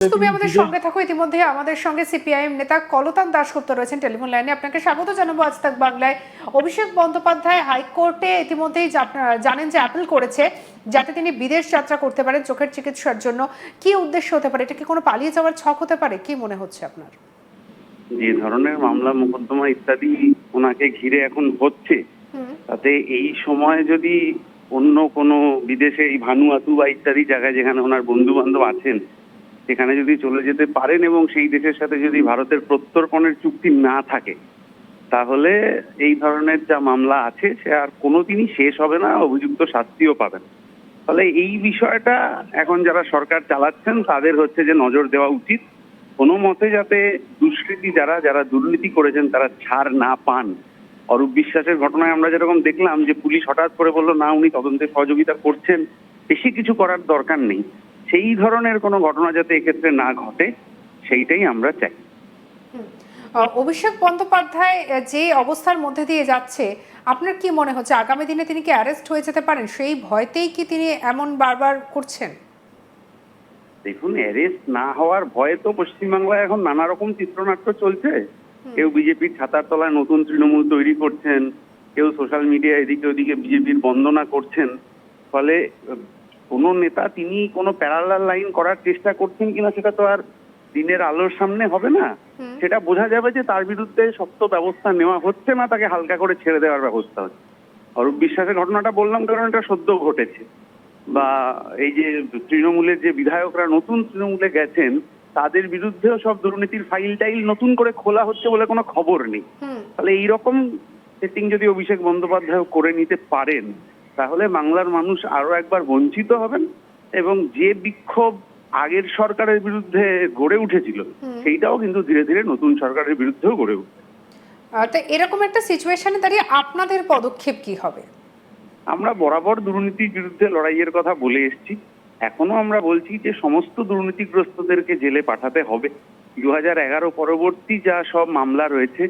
তুমি আমাদের সঙ্গে থাকো। ইতিমধ্যে আমাদের সঙ্গে সিপিআইএম নেতা কলতান দাশগুপ্ত রয়েছেন টেলিফোন লাইনে। আপনাকে স্বাগত জানাবো আজ তাক বাংলায়। অভিষেক বন্দ্যোপাধ্যায় হাইকোর্টে ইতিমধ্যেই জানেন যে অ্যাপিল করেছে যাতে তিনি বিদেশ যাত্রা করতে পারেন চোখের চিকিৎসার জন্য। কি উদ্দেশ্য হতে পারে? এটা কি কোনো পালিয়ে যাওয়ার ছক হতে পারে? কি মনে হচ্ছে আপনার? যে ধরনের মামলা মোকদ্দমা ইত্যাদি ওনাকে ঘিরে এখন হচ্ছে, তাতে এই সময় যদি অন্য কোনো বিদেশে এই ভানুয়াতু বা ইত্যাদি জায়গায় যেখানে ওনার বন্ধু বান্ধব আছেন সেখানে যদি চলে যেতে পারেন এবং সেই দেশের সাথে যদি ভারতের প্রত্যর্পণের চুক্তি না থাকে, তাহলে এই ধরনের যা মামলা আছে সে আর কোনোদিনই শেষ হবে না, অভিযুক্ত শাস্তিও পাবেন। ফলে এই বিষয়টা এখন যারা সরকার চালাচ্ছেন তাদের হচ্ছে যে নজর দেওয়া উচিত, কোনো মতে যাতে দুষ্কৃতী যারা দুর্নীতি করেছেন তারা ছাড় না পান। অরূপ বিশ্বাসের ঘটনায় আমরা যেরকম দেখলাম যে পুলিশ হঠাৎ করে বললো না উনি তদন্তে সহযোগিতা করছেন, বেশি কিছু করার দরকার নেই, সেই ধরনের কোনো ঘটনা যাতে এক্ষেত্রে না ঘটে সেইটাই আমরা চাই। অভিষেক বন্দ্যোপাধ্যায় যে অবস্থার মধ্যে দিয়ে যাচ্ছে, আপনার কি মনে হচ্ছে আগামী দিনে তিনি কি অ্যারেস্ট হয়ে যেতে পারেন? সেই ভয়তেই কি তিনি এমন বারবার করছেন? দেখুন, অ্যারেস্ট না হওয়ার ভয়ে তো পশ্চিমবাংলায় এখন নানা রকম চিত্রনাট্য চলছে। কেউ বিজেপির ছাতার তলায় নতুন তৃণমূল তৈরি করছেন, কেউ সোশ্যাল মিডিয়া এদিকে ওদিকে বিজেপির বন্দনা করছেন। ফলে কোন নেতা তিনি কোনো প্যারালাল লাইন করার চেষ্টা করছেন কিনা সেটা তো আর দিনের আলোর সামনে হবে না। সেটা বোঝা যাবে যে তার বিরুদ্ধে শক্ত ব্যবস্থা নেওয়া হচ্ছে না তাকে হালকা করে ছেড়ে দেওয়ার ব্যবস্থা হচ্ছে। অরূপ বিশ্বাসের ঘটনাটা বললাম কারণ এটা সদ্য ঘটেছে, বা এই যে তৃণমূলের যে বিধায়করা নতুন তৃণমূলে গেছেন তাদের বিরুদ্ধেও সব দুর্নীতির ফাইল টাইল নতুন করে খোলা হচ্ছে বলে কোনো খবর নেই। তাহলে এইরকম সেটিং যদি অভিষেক বন্দ্যোপাধ্যায় করে নিতে পারেন তাহলে বাংলার মানুষ আরো একবার বঞ্চিত হবেন, এবং যে বিক্ষোভ আগের সরকারের বিরুদ্ধে গড়ে উঠেছিল সেইটাও কিন্তু ধীরে ধীরে নতুন সরকারের বিরুদ্ধেও গড়ে উঠবে। তো এরকম একটা সিচুয়েশনে দাঁড়িয়ে আপনাদের পদক্ষেপ কি হবে? আমরা বরাবর দুর্নীতির বিরুদ্ধে লড়াইয়ের কথা বলে এসেছি, এখনো আমরা বলছি যে সমস্ত দুর্নীতিগ্রস্তদেরকে জেলে পাঠাতে হবে। 2011 পরবর্তী যা সব মামলা রয়েছে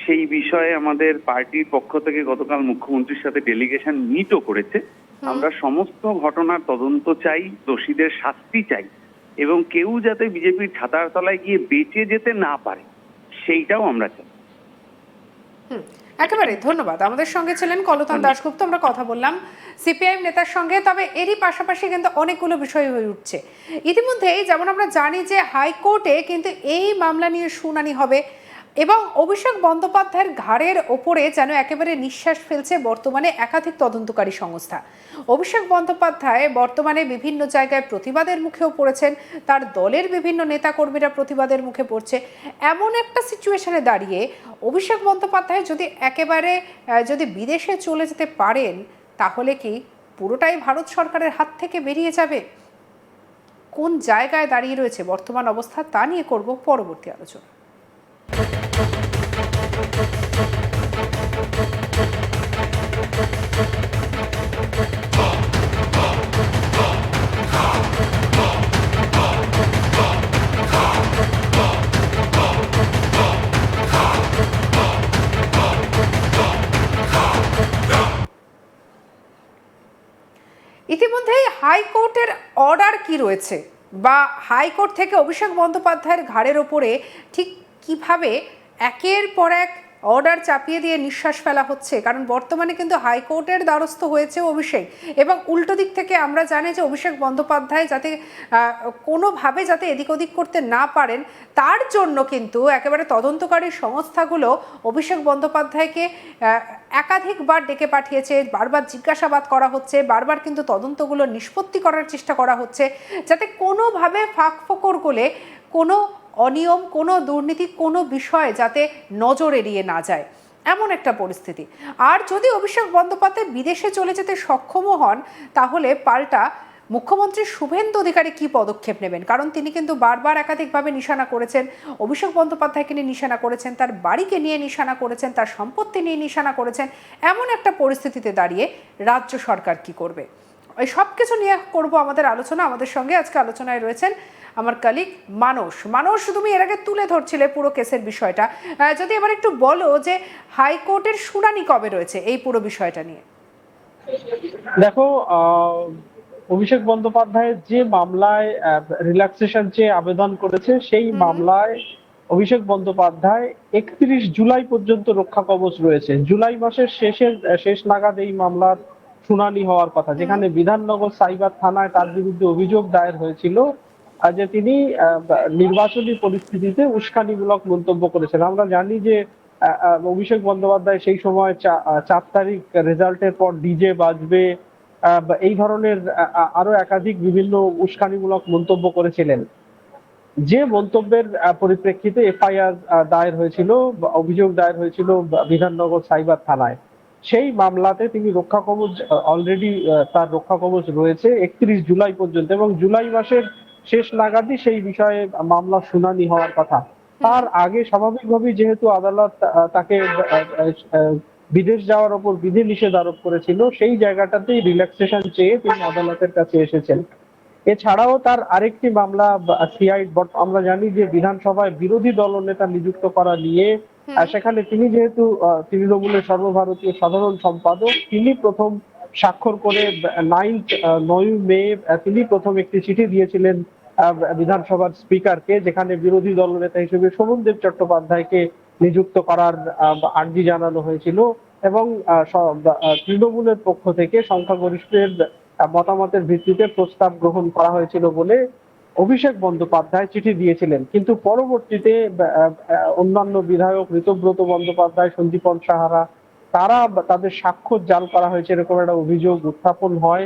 সেই বিষয়ে আমাদের পার্টির পক্ষ থেকে গতকাল মুখ্যমন্ত্রীর সাথে ডেলিগেশন মিটও করেছে। আমরা সমস্ত ঘটনার তদন্ত চাই, দোষীদের শাস্তি চাই, এবং কেউ যাতে বিজেপির ছাতার তলায় গিয়ে বেঁচে যেতে না পারে সেইটাও আমরা চাই। একেবারে ধন্যবাদ। আমাদের সঙ্গে ছিলেন কলতান দাশগুপ্ত। আমরা কথা বললাম সিপিআইএম নেতার সঙ্গে। তবে এরই পাশাপাশি কিন্তু অনেকগুলো বিষয় হয়ে উঠছে ইতিমধ্যেই। যেমন আমরা জানি যে হাইকোর্টে কিন্তু এই মামলা নিয়ে শুনানি হবে, এবং অভিষেক বন্দ্যোপাধ্যায়ের ঘাড়ের ওপরে যেন একেবারে নিঃশ্বাস ফেলছে বর্তমানে একাধিক তদন্তকারী সংস্থা। অভিষেক বন্দ্যোপাধ্যায় বর্তমানে বিভিন্ন জায়গায় প্রতিবাদের মুখেও পড়েছেন, তার দলের বিভিন্ন নেতাকর্মীরা প্রতিবাদের মুখে পড়ছে। এমন একটা সিচুয়েশনে দাঁড়িয়ে অভিষেক বন্দ্যোপাধ্যায় যদি বিদেশে চলে যেতে পারেন তাহলে কি পুরোটাই ভারত সরকারের হাত থেকে বেরিয়ে যাবে? কোন জায়গায় দাঁড়িয়ে রয়েছে বর্তমান অবস্থা তা নিয়ে করব পরবর্তী আলোচনা। ইতিমধ্যেই হাইকোর্টের অর্ডার কি রয়েছে, বা হাইকোর্ট থেকে অভিষেক বন্দ্যোপাধ্যায়ের ঘাড়ের ওপরে ঠিক কিভাবে একের পর এক অর্ডার চাপিয়ে দিয়ে নিঃশ্বাস ফেলা হচ্ছে? কারণ বর্তমানে কিন্তু হাইকোর্টের দ্বারস্থ হয়েছে অভিষেক, এবং উল্টো দিক থেকে আমরা জানি যে অভিষেক বন্দ্যোপাধ্যায় যাতে কোনোভাবে যাতে এদিক ওদিক করতে না পারেন তার জন্য কিন্তু একেবারে তদন্তকারী সংস্থাগুলো অভিষেক বন্দ্যোপাধ্যায়কে একাধিকবার ডেকে পাঠিয়েছে, বারবার জিজ্ঞাসাবাদ করা হচ্ছে, বারবার কিন্তু তদন্তগুলো নিষ্পত্তি করার চেষ্টা করা হচ্ছে যাতে কোনোভাবে ফাঁক ফোকর গলে কোনো অনিয়ম, কোনো দুর্নীতি, কোনো বিষয় যাতে নজর এড়িয়ে না যায়, এমন একটা পরিস্থিতি। আর যদি অভিষেক বন্দ্যোপাধ্যায় বিদেশে চলে যেতে সক্ষমও হন তাহলে পাল্টা মুখ্যমন্ত্রী শুভেন্দু অধিকারী কি পদক্ষেপ নেবেন? কারণ তিনি কিন্তু বারবার একাধিকভাবে নিশানা করেছেন, অভিষেক বন্দ্যোপাধ্যায়কে নিয়ে নিশানা করেছেন, তার বাড়িকে নিয়ে নিশানা করেছেন, তার সম্পত্তি নিয়ে নিশানা করেছেন। এমন একটা পরিস্থিতিতে দাঁড়িয়ে রাজ্য সরকার কি করবে? এই সব কিছু নিয়ে করব আমাদের আলোচনা। আমাদের সঙ্গে আজকে আলোচনায় রয়েছেন আমার কলিগ মানস। তুমি এর আগে তুলে ধরছিলে পুরো কেসের বিষয়টা, যদি এবার একটু বলো যে হাইকোর্টের শুনানি কবে রয়েছে এই পুরো বিষয়টা নিয়ে। দেখো, অভিষেক বন্দ্যোপাধ্যায়ের যে মামলায় রিল্যাক্সেশন চেয়ে আবেদন করেছে সেই মামলায় অভিষেক বন্দ্যোপাধ্যায় 31 জুলাই পর্যন্ত রক্ষা কবচ রয়েছে। জুলাই মাসের শেষ নাগাদ এই মামলার শুনানি হওয়ার কথা, যেখানে বিধাননগর সাইবার থানায় তার বিরুদ্ধে অভিযোগ দায়ের হয়েছিল যে তিনি নির্বাচনী পরিস্থিতিতে উস্কানিমূলক মন্তব্য করেছেন। আমরা জানি যে অভিষেক বন্দ্যোপাধ্যায় সেই সময় 4 তারিখ রেজাল্টের পর ডিজে বাজবে বা এই ধরনের আরো একাধিক বিভিন্ন উস্কানিমূলক মন্তব্য করেছিলেন। যে মন্তব্যের পরিপ্রেক্ষিতে এফআইআর দায়ের হয়েছিল, অভিযোগ দায়ের হয়েছিল বিধাননগর সাইবার থানায়, সেই মামলাতে তিনি রক্ষা কবচ অলরেডি তার রক্ষা কবচ রয়েছে 31 জুলাই পর্যন্ত, এবং জুলাই মাসের শেষ নাগাদই সেই বিষয়ে মামলার শুনানি হওয়ার কথা। তার আগে স্বাভাবিকভাবেই যেহেতু আদালত তাকে বিদেশ যাওয়ার ওপর বিধিনিষেধ আরোপ করেছিল, সেই জায়গাটাতেই রিল্যাক্সেশন চেয়ে তিনি আদালতের কাছে এসেছেন। এছাড়াও তার আরেকটি মামলা আমরা জানি যে বিধানসভায় বিরোধী দলনেতা নিযুক্ত করা নিয়ে, সেখানে তিনি যেহেতু তৃণমূলের সর্বভারতীয় সাধারণ সম্পাদক, তিনি প্রথম স্বাক্ষর করে 9 মে তিনি প্রথম একটি চিঠি দিয়েছিলেন বিধানসভার স্পিকারকে, যেখানে বিরোধী দলনেতা হিসেবে শোভনদেব চট্টোপাধ্যায়কে নিযুক্ত করার আর্জি জানানো হয়েছিল, এবং তৃণমূলের পক্ষ থেকে সংখ্যাগরিষ্ঠের মতামতের ভিত্তিতে প্রস্তাব গ্রহণ করা হয়েছিল বলে অভিষেক বন্দ্যোপাধ্যায় চিঠি দিয়েছিলেন। কিন্তু পরবর্তীতে অন্যান্য বিধায়ক ঋতব্রত বন্দ্যোপাধ্যায়, সন্দীপন সাহারা, তাদের স্বাক্ষর জাল করা হয়েছে এরকম একটা অভিযোগ উত্থাপন হয়।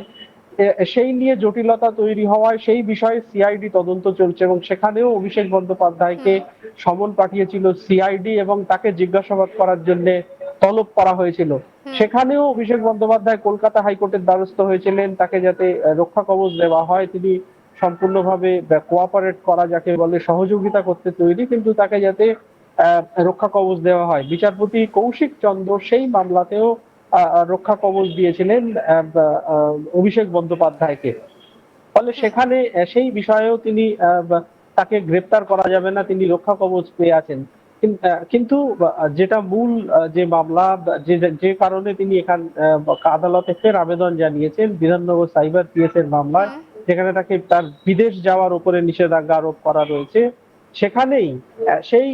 সেই নিয়ে জটিলতা তৈরি হওয়ায় সেই বিষয়ে সিআইডি তদন্ত চলছে, এবং সেখানেও অভিষেক বন্দ্যোপাধ্যায়কে সমন পাঠিয়েছিল সিআইডি এবং তাকে জিজ্ঞাসাবাদ করার জন্য তলব করা হয়েছিল। সেখানেও অভিষেক বন্দ্যোপাধ্যায় কলকাতা হাইকোর্টের দ্বারস্থ হয়েছিলেন, তাকে যাতে রক্ষা কবচ দেওয়া হয়। তিনি সম্পূর্ণভাবে কোঅপারেট করা যাকে বলে, সহযোগিতা করতে তৈরি, কিন্তু তাকে যাতে রক্ষা কবচ দেওয়া হয়। বিচারপতি কৌশিক চন্দ্র সেই মামলাতেও রক্ষা কবচ দিয়েছিলেন অভিষেক বন্দ্যোপাধ্যায়কে। ফলে সেখানে সেই বিষয়েও তিনি তাকে গ্রেপ্তার করা যাবে না, তিনি রক্ষা কবচ পেয়ে আছেন। কিন্তু যেটা মূল যে মামলা, যে কারণে তিনি আদালতে ফের আবেদন জানিয়েছেন বিধাননগর সাইবার পিএস এর মামলায়, যেখানে তাকে তার বিদেশ যাওয়ার উপরে নিষেধাজ্ঞা আরোপ করা রয়েছে, সেখানেই সেই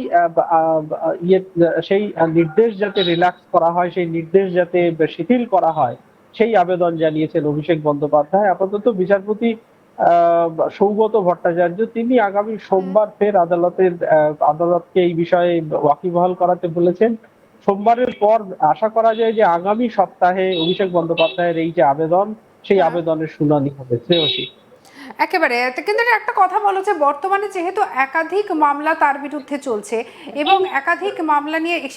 নির্দেশ যাতে রিল্যাক্স করা হয়, সেই নির্দেশ যাতে শিথিল করা হয়, সেই আবেদন জানিয়েছেন অভিষেক বন্দ্যোপাধ্যায়। আপাতত বিচারপতি সৌগত ভট্টাচার্য তিনি আগামী সোমবার ফের আদালতকে এই বিষয়ে ওয়াকিবহাল করাতে বলেছেন। সোমবারের পর আশা করা যায় যে আগামী সপ্তাহে অভিষেক বন্দ্যোপাধ্যায়ের এই যে আবেদন, সেই আবেদনের শুনানি হবে। শ্রেয়সী, একেবারে। কিন্তু একটা কথা বলো যে বর্তমানে যেহেতু একাধিক মামলা তার বিরুদ্ধে চলছে এবং একাধিক মামলা নিয়ে সেখানে